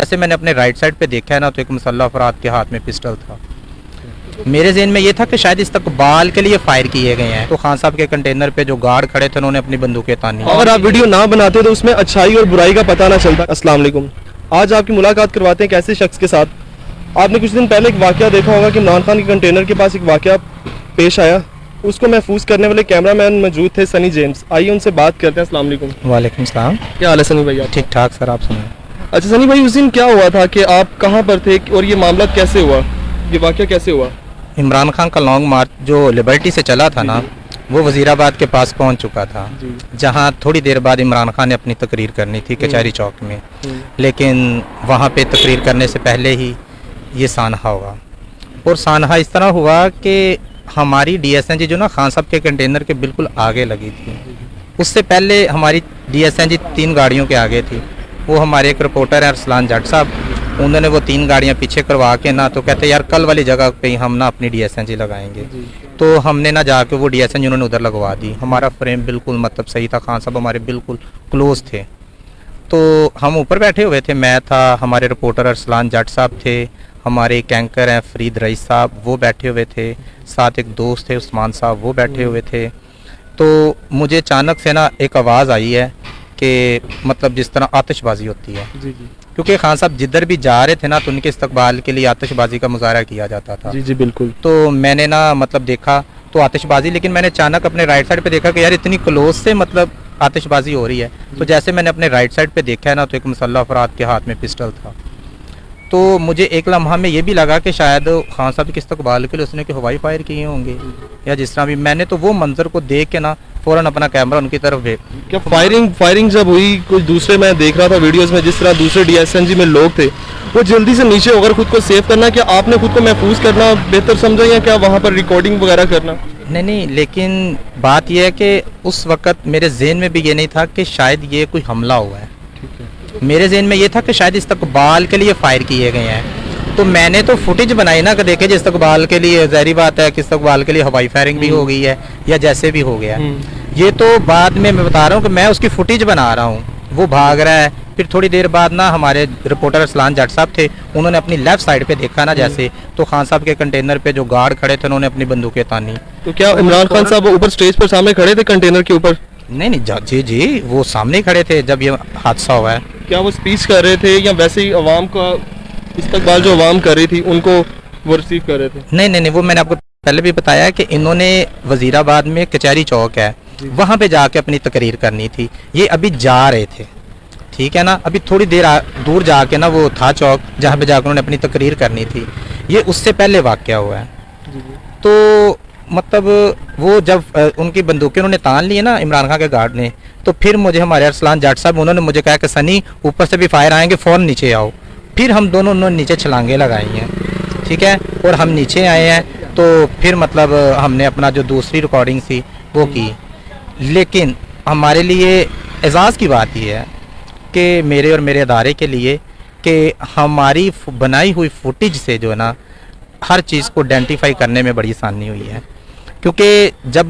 जैसे मैंने अपने राइट साइड पे देखा है ना, तो एक मुसल्लह अफराद के हाथ में पिस्टल था। मेरे ज़हन में ये था कि शायद इस्तकबाल के लिए फायर किए गए हैं। तो खान साहब के कंटेनर पे जो गार्ड खड़े थे उन्होंने अपनी बंदूकें तानी। अगर आप वीडियो ना बनाते तो उसमें अच्छाई और बुराई का पता ना चलता। अस्सलाम वालेकुम। आज आपकी मुलाकात करवाते हैं एक ऐसे शख्स के साथ। आपने कुछ दिन पहले एक वाकया देखा होगा कि इमरान खान के कंटेनर के पास एक वाकया पेश आया, उसको महफूज करने वाले कैमरामैन मौजूद थे सनी जेम्स। आइए उनसे बात करते हैं। अस्सलाम वालेकुम। वालेकुम सलाम। क्या हाल है सनी भाई? ठीक ठाक सर, आप सुनाएं। अच्छा सनी भाई, उस दिन क्या हुआ था कि आप कहाँ पर थे और ये मामला कैसे हुआ, ये वाकया कैसे हुआ? इमरान खान का लॉन्ग मार्च जो लिबर्टी से चला था ना, वो वजीराबाद के पास पहुंच चुका था, जहां थोड़ी देर बाद इमरान खान ने अपनी तकरीर करनी थी कचहरी चौक में। लेकिन वहां पे तकरीर करने से पहले ही ये सानहा हुआ। और सानहा इस तरह हुआ कि हमारी DSNG जो ना खान साहब के कंटेनर के बिल्कुल आगे लगी थी। उससे पहले हमारी DSNG 3 गाड़ियों के आगे थी। वो हमारे एक रिपोर्टर हैं अरसलान जट साहब, उन्होंने वो 3 गाड़ियाँ पीछे करवा के ना, तो कहते यार कल वाली जगह पे ही हम ना अपनी DSNG लगाएंगे। तो हमने ना जाके वो DSNG उन्होंने उधर लगवा दी। हमारा फ्रेम बिल्कुल मतलब सही था, खान साहब हमारे बिल्कुल क्लोज थे। तो हम ऊपर बैठे हुए थे, मैं था, हमारे रिपोर्टर अरसलान जट साहब थे, हमारे एक एंकर हैं फरीद रईस साहब, वो बैठे हुए थे, साथ एक दोस्त थे उस्मान साहब, वो बैठे हुए थे। तो मुझे अचानक से ना एक आवाज़ आई है कि मतलब जिस तरह आतिशबाजी होती है, क्योंकि खान साहब जिधर भी जा रहे थे ना, तो उनके इस्तकबाल के लिए आतिशबाजी का मुजाहरा किया जाता था। जी बिल्कुल। तो मैंने ना मतलब देखा तो आतिशबाजी, लेकिन मैंने अचानक अपने राइट साइड पे देखा कि यार इतनी क्लोज से मतलब आतिशबाजी हो रही है। तो जैसे मैंने अपने राइट साइड पे देखा है ना, तो एक मुसल्लह अफराद के हाथ में पिस्टल था। तो मुझे एक लम्हा में ये भी लगा कि शायद खान साहब के इस्तकबाल के लिए उसने कि हवाई फायर किए होंगे या जिस तरह भी। मैंने तो वो मंजर को देख के ना फ़ौरन अपना कैमरा उनकी तरफ भेज। क्या फायरिंग जब हुई, कुछ दूसरे मैं देख रहा था वीडियोस में, जिस तरह दूसरे DSNG में लोग थे वो जल्दी से नीचे होकर खुद को सेव करना, क्या आपने खुद को महफूज करना बेहतर समझा या क्या वहाँ पर रिकॉर्डिंग वगैरह करना? नहीं, लेकिन बात यह है कि उस वक़्त मेरे जहन में भी ये नहीं था कि शायद ये कोई हमला हुआ है। मेरे जहन में ये था कि शायद इस्तकबाल के लिए फायर किए गए हैं। तो मैंने तो फुटेज बनाई ना कि देखे इस्तकबाल के लिए, ज़ाहिर बात है कि इस्तकबाल के लिए हवाई फायरिंग भी हो गई है या जैसे भी हो गया। ये तो बाद में मैं बता रहा हूँ कि मैं उसकी फुटेज बना रहा हूँ, वो भाग रहा है। फिर थोड़ी देर बाद ना हमारे रिपोर्टर अरसलान जट साहब थे, उन्होंने अपनी लेफ्ट साइड पे देखा ना जैसे, तो खान साहब के कंटेनर पे जो गार्ड खड़े थे उन्होंने अपनी बंदूकें तानी। तो क्या इमरान खान साहब ऊपर स्टेज पर सामने खड़े थे कंटेनर के ऊपर? नहीं, जी वो सामने खड़े थे जब ये हादसा हुआ है। क्या वो स्पीच कर रहे थे या वैसे ही अवाम का इस्तकबाल जो अवाम कर रही थी उनको वो रिसीव कर रहे थे? नहीं, वो मैंने आपको पहले भी बताया कि इन्होंने वजीराबाद में कचहरी चौक है, वहाँ पे जाके अपनी तकरीर करनी थी। ये अभी जा रहे थे, ठीक है ना, अभी थोड़ी देर दूर जाके ना वो था चौक जहाँ पे जाकर उन्होंने अपनी तकरीर करनी थी। ये उससे पहले वाक़या हुआ है। तो मतलब वो जब उनकी बंदूकें उन्होंने तान ली है ना इमरान खान के गार्ड ने, तो फिर मुझे हमारे अरसलान जाट साहब उन्होंने मुझे कहा कि सनी ऊपर से भी फायर आएंगे, फ़ौरन नीचे आओ। फिर हम दोनों उन्होंने नीचे छलांगे लगाई हैं, ठीक है, और हम नीचे आए हैं। तो फिर मतलब हमने अपना जो दूसरी रिकॉर्डिंग थी वो की। लेकिन हमारे लिए एजाज़ की बात यह है कि मेरे और मेरे अदारे के लिए कि हमारी बनाई हुई फुटेज से जो है ना हर चीज़ को आइडेंटिफाई करने में बड़ी आसानी हुई है। क्योंकि जब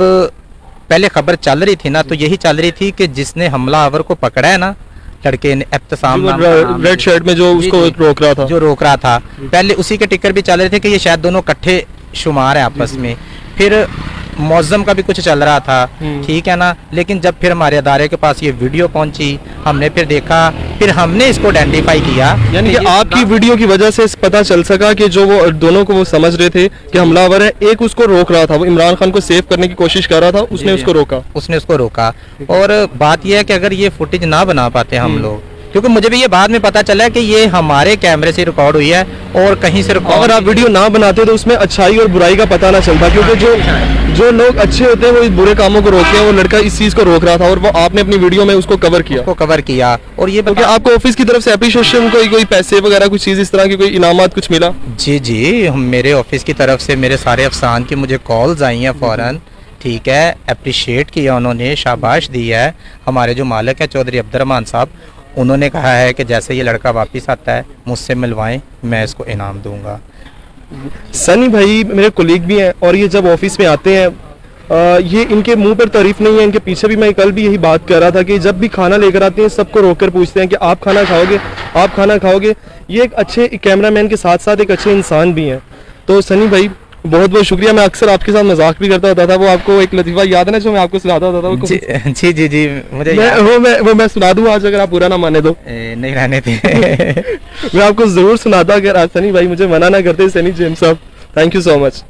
पहले खबर चल रही थी ना, तो यही चल रही थी कि जिसने हमलावर को पकड़ा है ना, लड़के ने इब्तिसाम रेड शर्ट में जो उसको रोक रहा था, पहले उसी के टिकर भी चल रहे थे कि ये शायद दोनों इकट्ठे शुमार है आपस में। फिर मौज़म का भी कुछ चल रहा था, ठीक है ना। लेकिन जब फिर हमारे अदारे के पास ये वीडियो पहुंची, हमने फिर देखा, फिर हमने इसको आइडेंटिफाई किया। यानी कि आपकी वीडियो की वजह से पता चल सका कि जो वो दोनों को वो समझ रहे थे कि हमलावर है, एक उसको रोक रहा था, वो इमरान खान को सेव करने की कोशिश कर रहा था, उसने उसको रोका। और बात यह है कि अगर ये फुटेज ना बना पाते हम लोग, क्योंकि मुझे भी ये बाद में पता चला कि ये हमारे कैमरे से रिकॉर्ड हुई है और कहीं से अगर आप वीडियो ना बनाते तो उसमें अच्छाई और बुराई का पता ना चलता। क्योंकि जो लोग अच्छे होते हैं वो इस बुरे कामों को रोकते हैं। वो लड़का इस चीज को रोक रहा था और वो आपने अपनी वीडियो में उसको कवर किया। और ये क्योंकि आपको ऑफिस की तरफ से एप्रिशिएशन कोई पैसे वगैरह कुछ चीज इस तरह की कोई इनामात कुछ मिला? जी मेरे ऑफिस की तरफ से मेरे सारे अफसरान की मुझे कॉल्स आई हैं फ़ौरन, ठीक है, अप्रिशिएट किया उन्होंने, शाबाश दी है। हमारे जो मालिक है चौधरी अब्दुर्रहमान साहब, उन्होंने कहा है कि जैसे ये लड़का वापस आता है मुझसे मिलवाएं, मैं इसको इनाम दूंगा। सनी भाई मेरे कोलीग भी हैं और ये जब ऑफिस में आते हैं ये इनके मुंह पर तारीफ नहीं है, इनके पीछे भी मैं कल भी यही बात कर रहा था कि जब भी खाना लेकर आते हैं सबको रोककर पूछते हैं कि आप खाना खाओगे, आप खाना खाओगे। ये एक अच्छे कैमरामैन के साथ साथ एक अच्छे इंसान भी हैं। तो सनी भाई बहुत बहुत शुक्रिया। मैं अक्सर आपके साथ मजाक भी करता होता था, वो आपको एक लतीफ़ा याद है ना जो मैं आपको सुनाता होता था? वो जी जी जी, मुझे मैं सुना दूं आज, अगर आप पूरा ना माने तो? नहीं रहने थे। मैं आपको जरूर सुनाता अगर आज सनी भाई मुझे मना ना करते। सनी जेम्स साहब, थैंक यू सो मच।